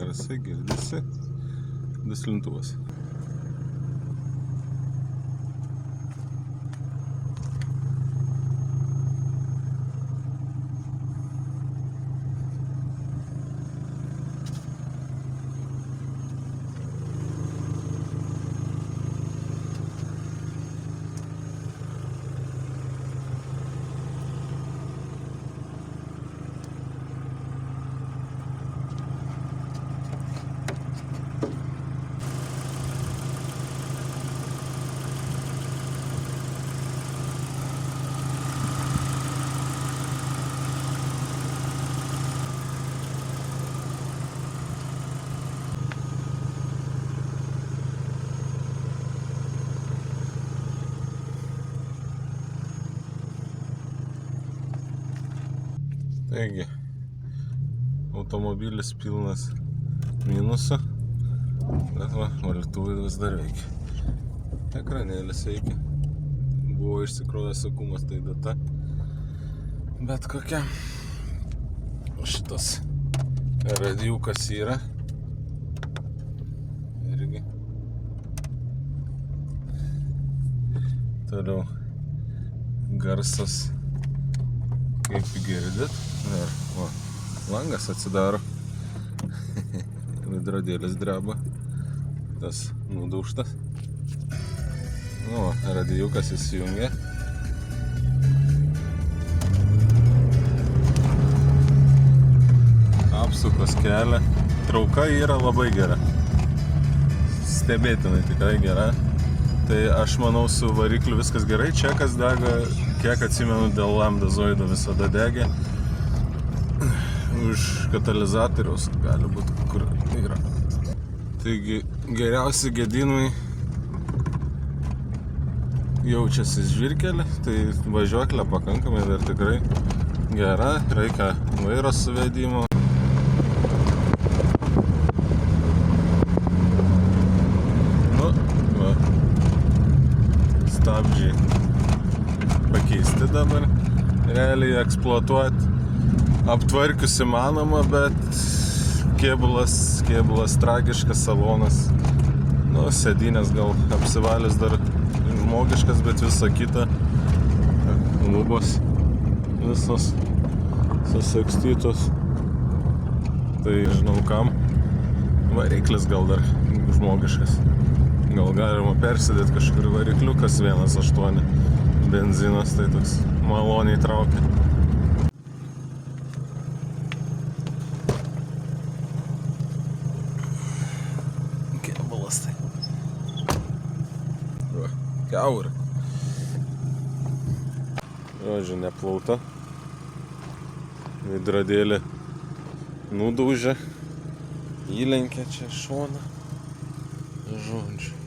garsai girdisi duslintuvas. Taigi, automobilis pilnas minusų, bet va, valytuvai vis dar veikia. Ekranėlis veikia. Buvo išsikrovęs saugumas, tai data. Bet kokia. Šitas radijukas yra. Irgi. Toliau garsas, kaip girdit. Ir va, langas atsidaro. Veidrodėlis dreba. Tas nudaužtas. Nu, radijukas įsijungia. Apsukos kelia. Trauka yra labai gera. Stebėtinai tikrai gera. Tai aš manau, su varikliu viskas gerai. Čekas dega, kiek atsimenu, dėl lambdazoido visada degė. Už katalizatoriaus gali būti, kur yra. Taigi, geriausi gedimai jaučiasi žvyrkelį, tai važiuoklė pakankamai dar tikrai gera, reikia vairo suvedimo. Nu, va, stabdžiai pakeisti dabar, realiai eksploatuoti. Aptvarkius įmanoma, bet kėbulas tragiškas, salonas. Nu, sėdynės gal apsivalęs dar žmogiškas, bet visa kita. Lubos visos susakstytos. Tai žinau kam. Variklis gal dar žmogiškas. Gal galima persidėti kažkur varikliukas 1.8. Benzinas, tai toks maloniai traukia. Kiaurą. Žodžiu, neplauta. Veidrodėlį nudaužė. Įlenkė čia šoną. Žodžiu.